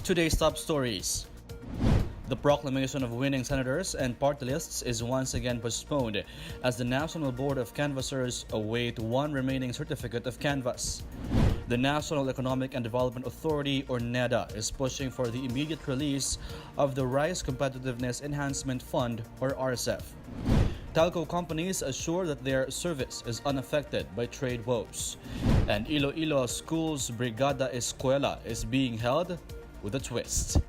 Today's top stories. The proclamation of winning senators and party lists is once again postponed as the National Board of Canvassers await one remaining certificate of canvass. The National Economic and Development Authority, or Neda, is pushing for the immediate release of the Rice Competitiveness Enhancement Fund, or RCAF. Telco companies assure that their service is unaffected by trade woes. And Iloilo School's Brigada Eskwela is being held with a twist.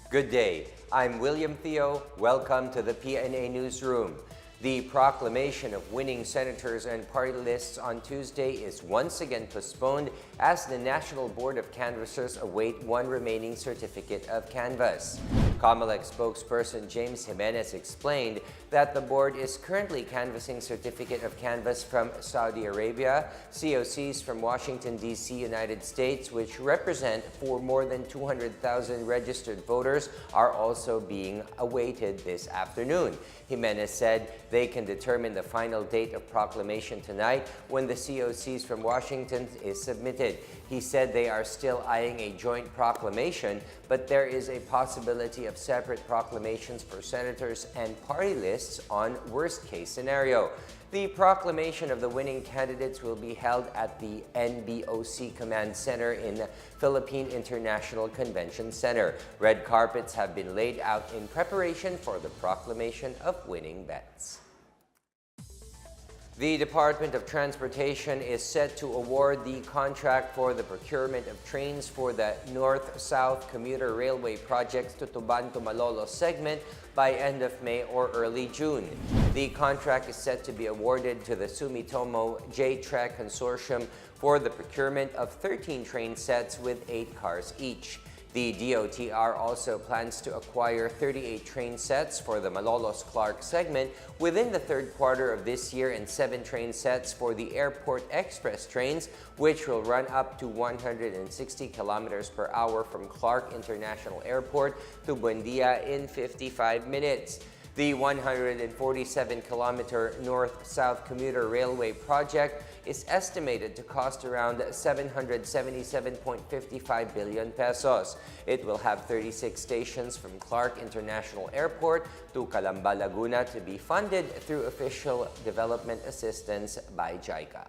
Good day. I'm William Theo. Welcome to the PNA Newsroom. The proclamation of winning senators and party lists on Tuesday is once again postponed as the National Board of Canvassers await one remaining certificate of canvass. COMELEC spokesperson James Jimenez explained that the board is currently canvassing certificate of canvass from Saudi Arabia, COCs from Washington, D.C., United States, which represent for more than 200,000 registered voters, are also being awaited this afternoon. Jimenez said they can determine the final date of proclamation tonight when the COCs from Washington is submitted. He said they are still eyeing a joint proclamation, but there is a possibility of separate proclamations for senators and party lists on worst-case scenario. The proclamation of the winning candidates will be held at the NBOC Command Center in the Philippine International Convention Center. Red carpets have been laid out in preparation for the proclamation of winning bets. The Department of Transportation is set to award the contract for the procurement of trains for the North-South commuter railway projects to Tuban to Malolos segment by end of May or early June. The contract is set to be awarded to the Sumitomo J-Trek Consortium for the procurement of 13 train sets with 8 cars each. The DOTR also plans to acquire 38 train sets for the Malolos-Clark segment within the third quarter of this year and 7 train sets for the Airport Express trains, which will run up to 160 kilometers per hour from Clark International Airport to Buendia in 55 minutes. The 147-kilometer North-South commuter railway project is estimated to cost around 777.55 billion pesos. It will have 36 stations from Clark International Airport to Calamba, Laguna to be funded through official development assistance by JICA.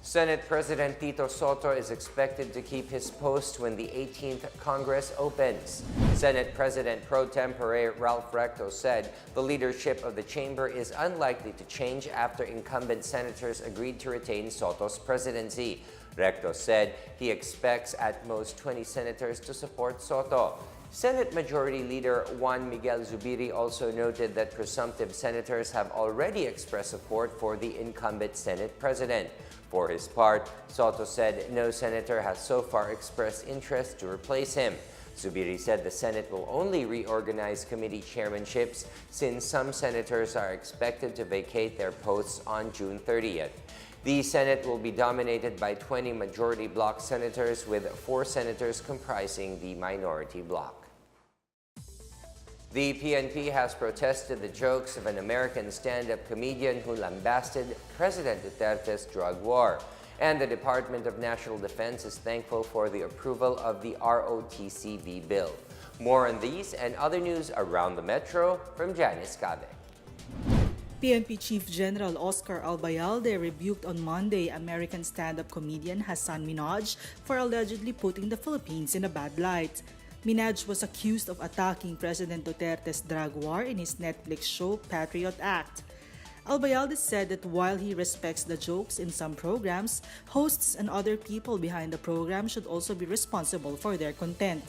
Senate President Titos Soto is expected to keep his post when the 18th Congress opens. Senate President Pro Tempore Ralph Recto said the leadership of the chamber is unlikely to change after incumbent senators agreed to retain Soto's presidency. Recto said he expects at most 20 senators to support Soto. Senate Majority Leader Juan Miguel Zubiri also noted that presumptive senators have already expressed support for the incumbent Senate President. For his part, Soto said no senator has so far expressed interest to replace him. Zubiri said the Senate will only reorganize committee chairmanships since some senators are expected to vacate their posts on June 30th. The Senate will be dominated by 20 majority bloc senators with 4 senators comprising the minority bloc. The PNP has protested the jokes of an American stand-up comedian who lambasted President Duterte's drug war. And the Department of National Defense is thankful for the approval of the ROTCV bill. More on these and other news around the metro from Janice Cabe. PNP Chief General Oscar Albayalde rebuked on Monday American stand-up comedian Hasan Minhaj for allegedly putting the Philippines in a bad light. Minhaj was accused of attacking President Duterte's drug war in his Netflix show Patriot Act. Albayalde said that while he respects the jokes in some programs, hosts and other people behind the program should also be responsible for their content.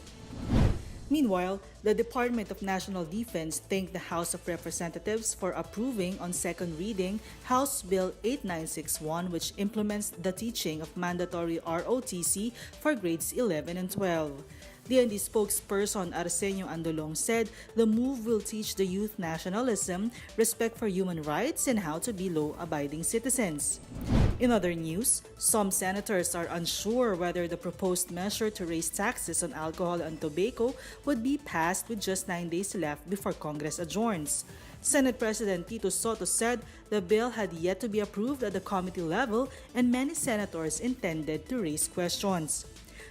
Meanwhile, the Department of National Defense thanked the House of Representatives for approving on second reading House Bill 8961, which implements the teaching of mandatory ROTC for grades 11 and 12. DND spokesperson Arsenio Andolong said the move will teach the youth nationalism, respect for human rights, and how to be law-abiding citizens. In other news, some senators are unsure whether the proposed measure to raise taxes on alcohol and tobacco would be passed with just 9 days left before Congress adjourns. Senate President Titos Soto said the bill had yet to be approved at the committee level and many senators intended to raise questions.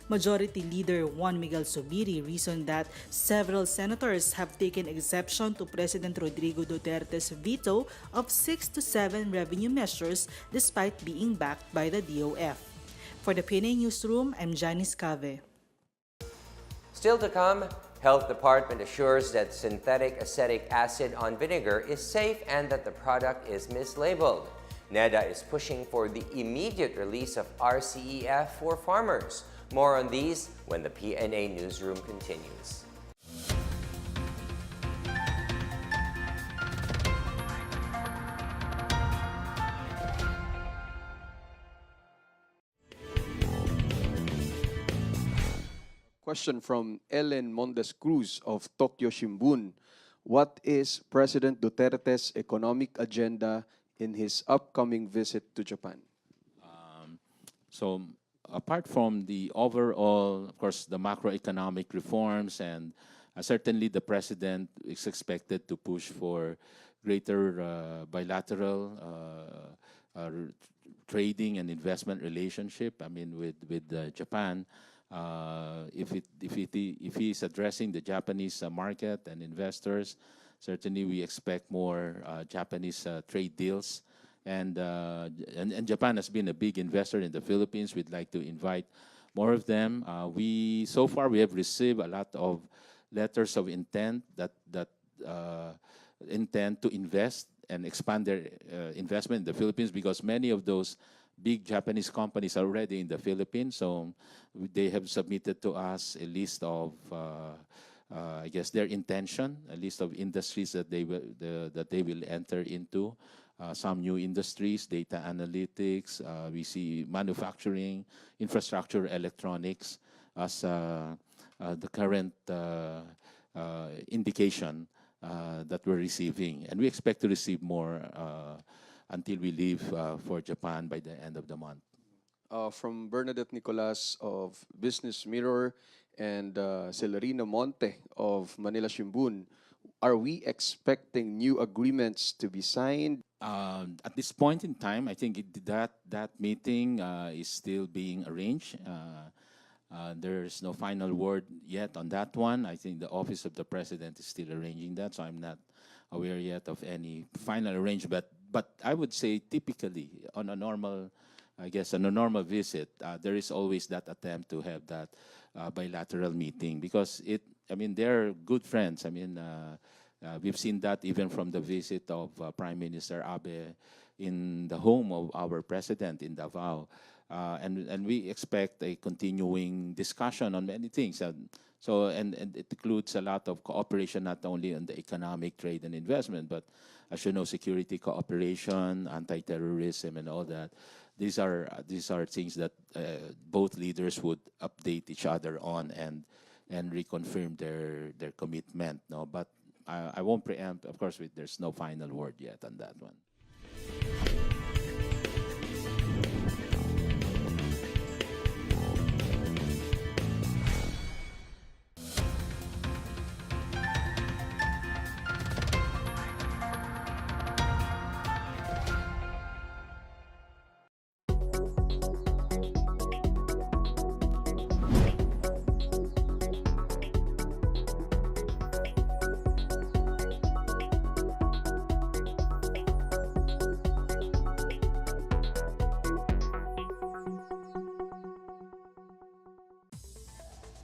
Majority Leader Juan Miguel Zubiri reasoned that several senators have taken exception to President Rodrigo Duterte's veto of 6 to 7 revenue measures despite being backed by the DOF. For the PNA Newsroom, I'm Janice Cave. Still to come, Health Department assures that synthetic acetic acid on vinegar is safe and that the product is mislabeled. Neda is pushing for the immediate release of RCEF for farmers. More on these when the PNA Newsroom continues. Question from Ellen Mondes Cruz of Tokyo Shimbun. What is President Duterte's economic agenda in his upcoming visit to Japan? So apart from the overall, of course, the macroeconomic reforms, and certainly the president is expected to push for greater bilateral trading and investment relationship. I mean, with Japan. If he is addressing the Japanese market and investors, certainly we expect more Japanese trade deals. And Japan has been a big investor in the Philippines. We'd like to invite more of them. So far we have received a lot of letters of intent that intend to invest and expand their investment in the Philippines, because many of those big Japanese companies are already in the Philippines. So they have submitted to us a list of I guess their intention, a list of industries that they will enter into. Some new industries, data analytics, we see manufacturing, infrastructure, electronics as the current indication that we're receiving. And we expect to receive more until we leave for Japan by the end of the month. From Bernadette Nicolas of Business Mirror and Celerino Monte of Manila Shimbun, are we expecting new agreements to be signed? At this point in time, I think that meeting is still being arranged. There's no final word yet on that one. I think the Office of the President is still arranging that, so I'm not aware yet of any final arrangement. But I would say typically on a normal, visit, there is always that attempt to have that bilateral meeting, because they're good friends. We've seen that even from the visit of Prime Minister Abe in the home of our president in Davao. And we expect a continuing discussion on many things. So it includes a lot of cooperation, not only on the economic, trade, and investment, but as you know, security cooperation, anti-terrorism, and all that. These are things that both leaders would update each other on and reconfirm their commitment. No, but I won't preempt. Of course, there's no final word yet on that one.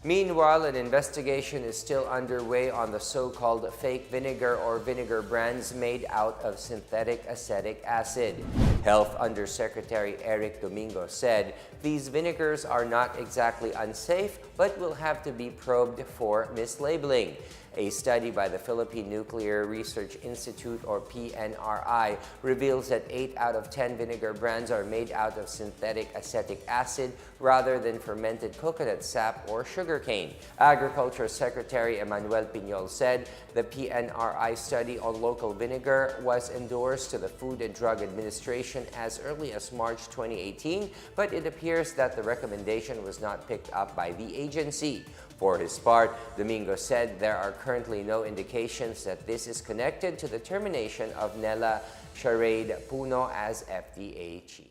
Meanwhile, an investigation is still underway on the so-called fake vinegar or vinegar brands made out of synthetic acetic acid. Health Undersecretary Eric Domingo said these vinegars are not exactly unsafe, but will have to be probed for mislabeling. A study by the Philippine Nuclear Research Institute, or PNRI, reveals that 8 out of 10 vinegar brands are made out of synthetic acetic acid, rather than fermented coconut sap or sugarcane. Agriculture Secretary Emmanuel Piñol said the PNRI study on local vinegar was endorsed to the Food and Drug Administration as early as March 2018, but it appears that the recommendation was not picked up by the agency. For his part, Domingo said there are currently no indications that this is connected to the termination of Nela Charade Puno as FDA chief.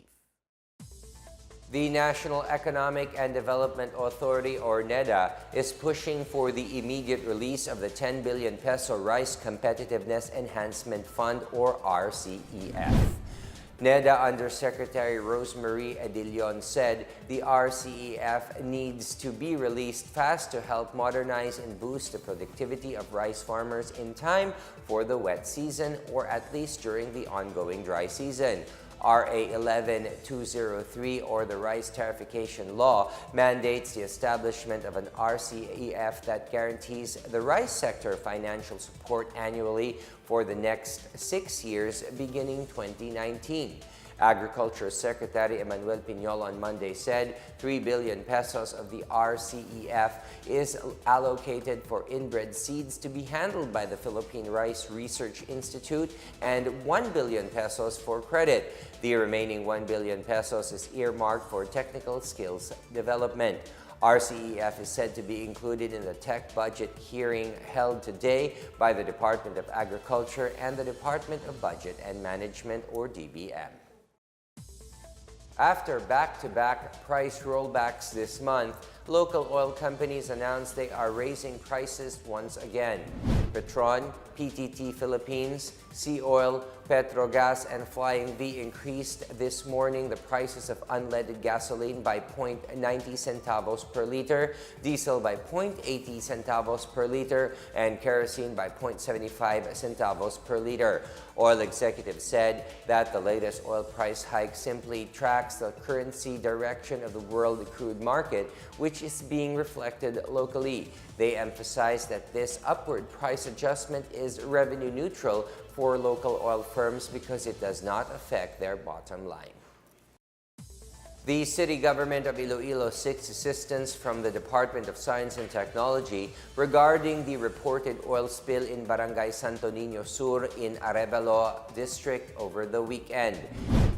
The National Economic and Development Authority, or Neda, is pushing for the immediate release of the 10 billion peso Rice Competitiveness Enhancement Fund, or RCEF. Neda Undersecretary Rosemarie Edilion said the RCEF needs to be released fast to help modernize and boost the productivity of rice farmers in time for the wet season, or at least during the ongoing dry season. RA 11203, or the Rice Tarification Law, mandates the establishment of an RCEF that guarantees the rice sector financial support annually for the next 6 years beginning 2019. Agriculture Secretary Emmanuel Piñol on Monday said 3 billion pesos of the RCEF is allocated for inbred seeds to be handled by the Philippine Rice Research Institute and 1 billion pesos for credit. The remaining 1 billion pesos is earmarked for technical skills development. RCEF is said to be included in the tech budget hearing held today by the Department of Agriculture and the Department of Budget and Management, or DBM. After back-to-back price rollbacks this month, local oil companies announced they are raising prices once again. Petron, PTT Philippines, Sea Oil, Petrogas, and Flying V increased this morning the prices of unleaded gasoline by 0.90 centavos per liter, diesel by 0.80 centavos per liter, and kerosene by 0.75 centavos per liter. Oil executives said that the latest oil price hike simply tracks the currency direction of the world crude market, which is being reflected locally. They emphasized that this upward price adjustment is revenue neutral for local oil firms because it does not affect their bottom line. The city government of Iloilo seeks assistance from the Department of Science and Technology regarding the reported oil spill in Barangay Santo Niño Sur in Arevalo District over the weekend.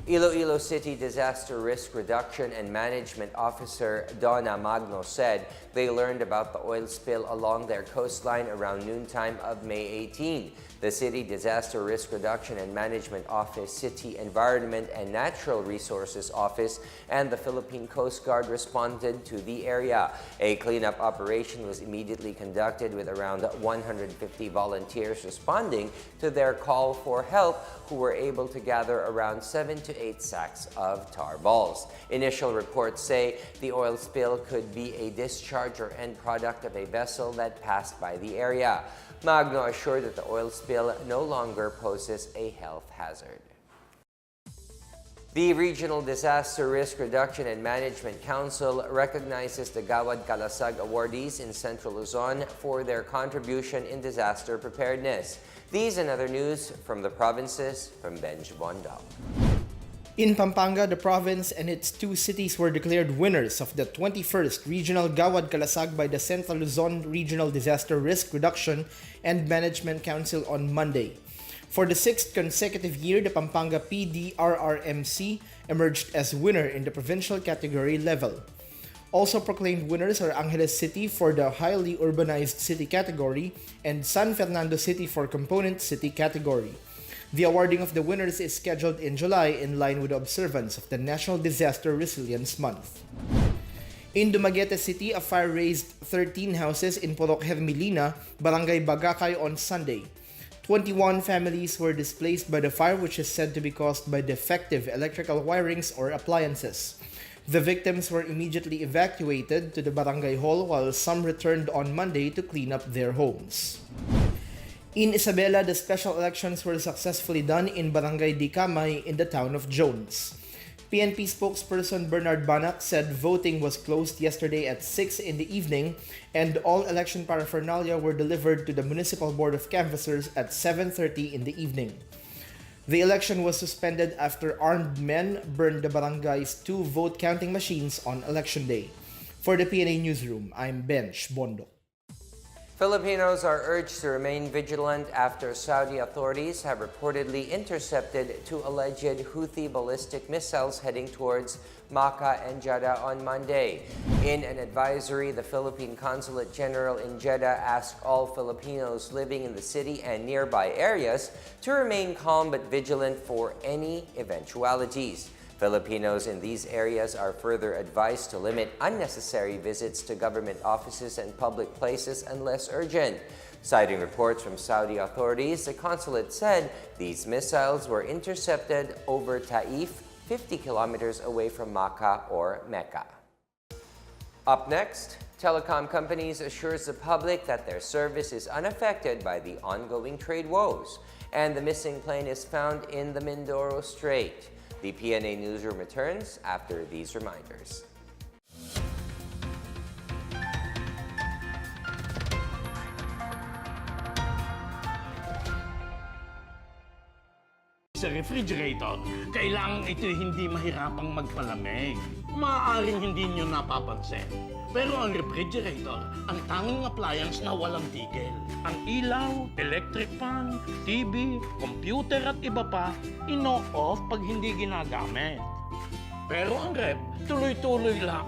Iloilo City Disaster Risk Reduction and Management Officer Donna Magno said they learned about the oil spill along their coastline around noontime of May 18. The City Disaster Risk Reduction and Management Office, City Environment and Natural Resources Office, and the Philippine Coast Guard responded to the area. A cleanup operation was immediately conducted with around 150 volunteers responding to their call for help, who were able to gather around 7 to 8 sacks of tar balls. Initial reports say the oil spill could be a discharge or end product of a vessel that passed by the area. Magno assured that the oil spill no longer poses a health hazard. The Regional Disaster Risk Reduction and Management Council recognizes the Gawad Kalasag awardees in Central Luzon for their contribution in disaster preparedness. These and other news from the provinces from Benj Bondal. In Pampanga, the province and its 2 cities were declared winners of the 21st Regional Gawad Kalasag by the Central Luzon Regional Disaster Risk Reduction and Management Council on Monday. For the 6th consecutive year, the Pampanga PDRRMC emerged as winner in the provincial category level. Also proclaimed winners are Angeles City for the highly urbanized city category and San Fernando City for component city category. The awarding of the winners is scheduled in July in line with the observance of the National Disaster Resilience Month. In Dumaguete City, a fire razed 13 houses in Purok Hermilina, Barangay Bagakay on Sunday. 21 families were displaced by the fire, which is said to be caused by defective electrical wirings or appliances. The victims were immediately evacuated to the barangay hall while some returned on Monday to clean up their homes. In Isabela, the special elections were successfully done in Barangay Dicamay in the town of Jones. PNP spokesperson Bernard Banak said voting was closed yesterday at 6 in the evening and all election paraphernalia were delivered to the Municipal Board of Canvassers at 7:30 in the evening. The election was suspended after armed men burned the barangay's 2 vote counting machines on election day. For the PNA Newsroom, I'm Bench Bondo. Filipinos are urged to remain vigilant after Saudi authorities have reportedly intercepted 2 alleged Houthi ballistic missiles heading towards Makkah and Jeddah on Monday. In an advisory, the Philippine Consulate General in Jeddah asked all Filipinos living in the city and nearby areas to remain calm but vigilant for any eventualities. Filipinos in these areas are further advised to limit unnecessary visits to government offices and public places unless urgent. Citing reports from Saudi authorities, the consulate said these missiles were intercepted over Taif, 50 kilometers away from Makkah or Mecca. Up next, telecom companies assures the public that their service is unaffected by the ongoing trade woes, and the missing plane is found in the Mindoro Strait. The PNA Newsroom returns after these reminders. Sa refrigerator, kailangan ito hindi mahirapang magpalamig. Maaaring hindi nyo napapansin. Pero ang refrigerator, ang tanging appliance na walang tigil. Ang ilaw, electric fan, TV, computer at iba pa, ino-off pag hindi ginagamit. Pero ang ref, tuloy-tuloy lang.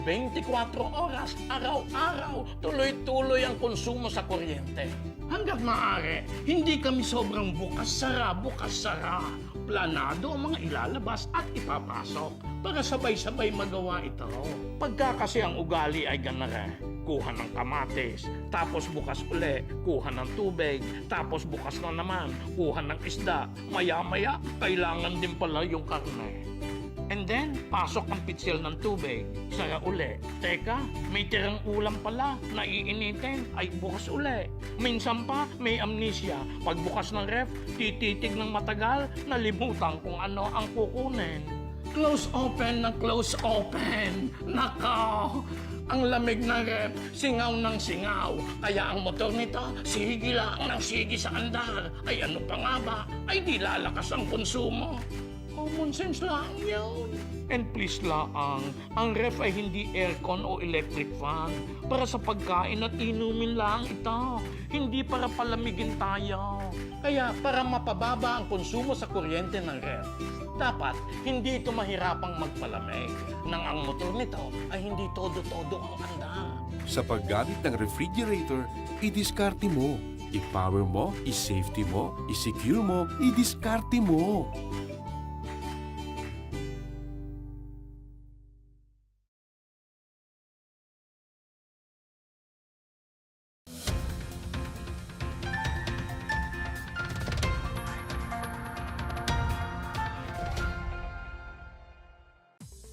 24 oras, araw-araw, tuloy-tuloy ang konsumo sa kuryente. Hanggat maaari, hindi kami sobrang bukas-sara. Planado ang mga ilalabas at ipapasok para sabay-sabay magawa ito. Pagka kasi ang ugali ay ganare, kuha ng kamatis, tapos bukas uli, kuha ng tubig, tapos bukas na naman, kuha ng isda. Maya-maya, kailangan din pala yung karne. And then, pasok ang pitsil ng tubig. Sara uli. Teka, may tirang ulam pala na iinitin. Ay, bukas uli. Minsan pa, may amnesia. Pagbukas ng ref, tititig ng matagal, nalimutan kung ano ang kukunin. Close open ng close open. Nakaw! Ang lamig ng ref, singaw ng singaw. Kaya ang motor nito, sige lang ng sige sa andar. Ay ano pa nga ba? Ay di lalakas ang konsumo. Common sense lang yun. And please lang, ang ref ay hindi aircon o electric fan. Para sa pagkain at inumin lang ito. Hindi para palamigin tayo. Kaya para mapababa ang konsumo sa kuryente ng ref, dapat hindi ito mahirapang magpalamig nang ang motor nito ay hindi todo-todo ang handa. Sa paggamit ng refrigerator, i-diskarte mo. I-power mo, i-safety mo, i-secure mo, i-diskarte mo.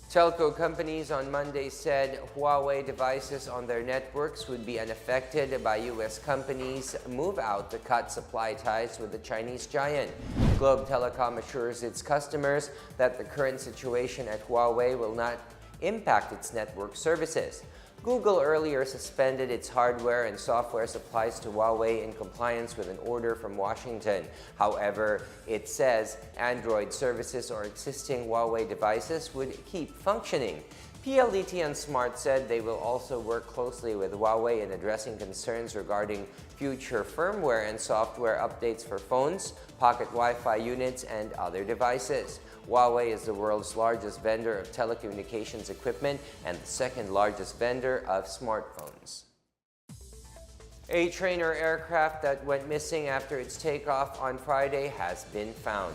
Telco companies on Monday said Huawei devices on their networks would be unaffected by U.S. companies' move out to cut supply ties with the Chinese giant. Globe Telecom assures its customers that the current situation at Huawei will not impact its network services. Google earlier suspended its hardware and software supplies to Huawei in compliance with an order from Washington. However, it says Android services or existing Huawei devices would keep functioning. PLDT and Smart said they will also work closely with Huawei in addressing concerns regarding future firmware and software updates for phones, pocket Wi-Fi units, and other devices. Huawei is the world's largest vendor of telecommunications equipment and the second largest vendor of smartphones. A trainer aircraft that went missing after its takeoff on Friday has been found.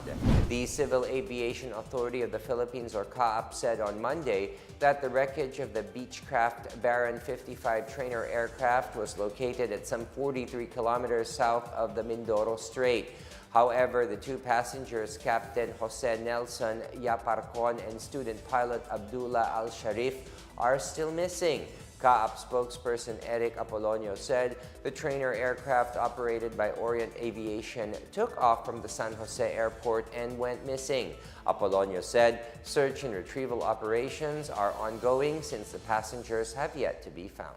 The Civil Aviation Authority of the Philippines, or CAAP, said on Monday that the wreckage of the Beechcraft Baron 55 trainer aircraft was located at some 43 kilometers south of the Mindoro Strait. However, the two passengers, Captain Jose Nelson Yaparcon and student pilot Abdullah Al-Sharif, are still missing. CAAP spokesperson Eric Apolonio said the trainer aircraft operated by Orient Aviation took off from the San Jose airport and went missing. Apolonio said search and retrieval operations are ongoing since the passengers have yet to be found.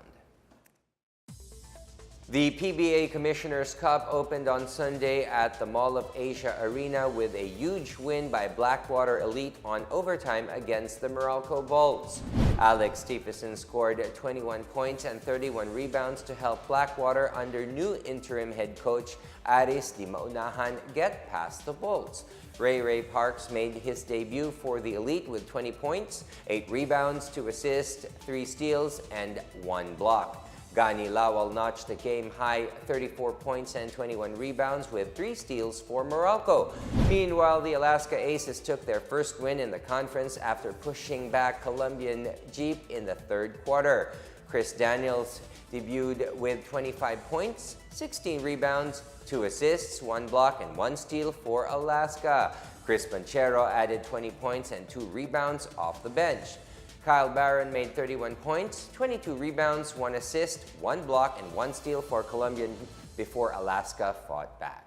The PBA Commissioners Cup opened on Sunday at the Mall of Asia Arena with a huge win by Blackwater Elite on overtime against the Meralco Bulls. Alex Stephenson scored 21 points and 31 rebounds to help Blackwater under new interim head coach Aris Di Maunahan get past the Bulls. Ray Parks made his debut for the Elite with 20 points, 8 rebounds, 2 assists, 3 steals, and 1 block. Gani Lawal notched the game-high 34 points and 21 rebounds with 3 steals for Meralco. Meanwhile, the Alaska Aces took their first win in the conference after pushing back Colombian Jeep in the third quarter. Chris Daniels debuted with 25 points, 16 rebounds, 2 assists, 1 block, and 1 steal for Alaska. Chris Panchero added 20 points and 2 rebounds off the bench. Kyle Barron made 31 points, 22 rebounds, 1 assist, 1 block, and 1 steal for Colombian before Alaska fought back.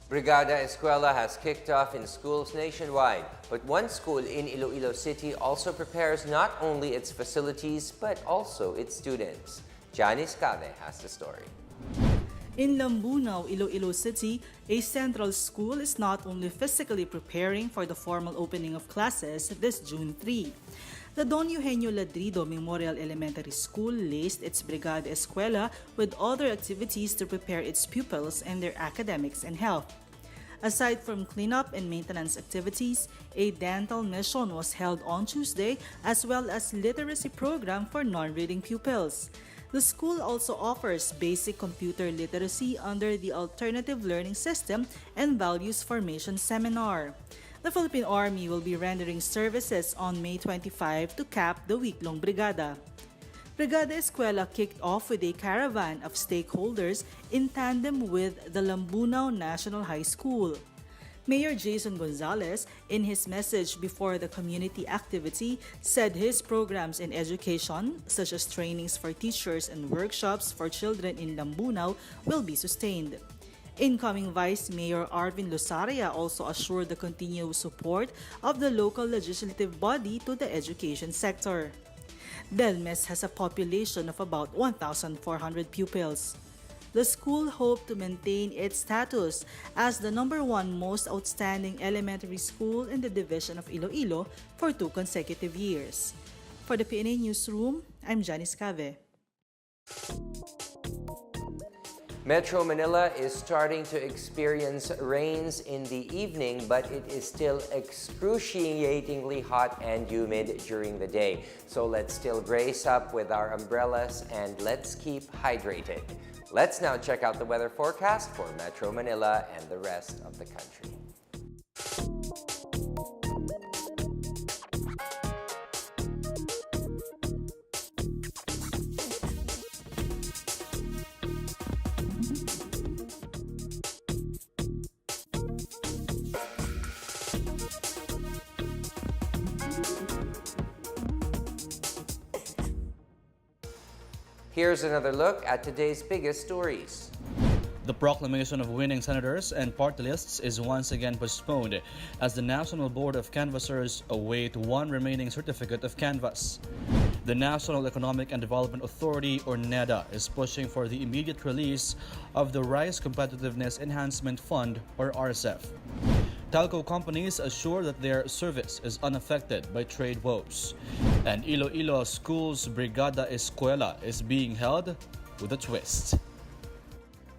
Brigada Eskwela has kicked off in schools nationwide, but one school in Iloilo City also prepares not only its facilities but also its students. Janice Cave has the story. In Lambunao, Iloilo City, a central school is not only physically preparing for the formal opening of classes this June 3. The Don Eugenio Ladrido Memorial Elementary School laced its Brigada Eskwela with other activities to prepare its pupils and their academics and health. Aside from cleanup and maintenance activities, a dental mission was held on Tuesday as well as literacy program for non-reading pupils. The school also offers basic computer literacy under the Alternative Learning System and Values Formation Seminar. The Philippine Army will be rendering services on May 25 to cap the week-long Brigada. Brigada Eskwela kicked off with a caravan of stakeholders in tandem with the Lambunao National High School. Mayor Jason Gonzalez, in his message before the community activity, said his programs in education, such as trainings for teachers and workshops for children in Lambunao, will be sustained. Incoming Vice Mayor Arvin Lusaria also assured the continued support of the local legislative body to the education sector. Delmes has a population of about 1,400 pupils. The school hoped to maintain its status as the #1 most outstanding elementary school in the division of Iloilo for 2 consecutive years. For the PNA Newsroom, I'm Janice Cave. Metro Manila is starting to experience rains in the evening, but it is still excruciatingly hot and humid during the day. So let's still brace up with our umbrellas and let's keep hydrated. Let's now check out the weather forecast for Metro Manila and the rest of the country. Here's another look at today's biggest stories. The proclamation of winning senators and party lists is once again postponed as the National Board of Canvassers await one remaining certificate of canvass. The National Economic and Development Authority, or Neda, is pushing for the immediate release of the Rice Competitiveness Enhancement Fund, or RCAF. Telco companies assure that their service is unaffected by trade woes. And Iloilo School's Brigada Eskwela is being held with a twist.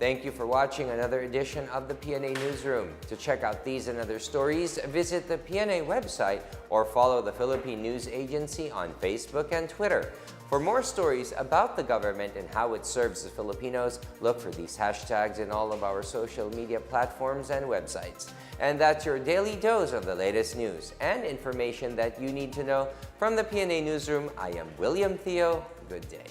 Thank you for watching another edition of the PNA Newsroom. To check out these and other stories, visit the PNA website or follow the Philippine News Agency on Facebook and Twitter. For more stories about the government and how it serves the Filipinos, look for these hashtags in all of our social media platforms and websites. And that's your daily dose of the latest news and information that you need to know. From the PNA Newsroom, I am William Theo. Good day.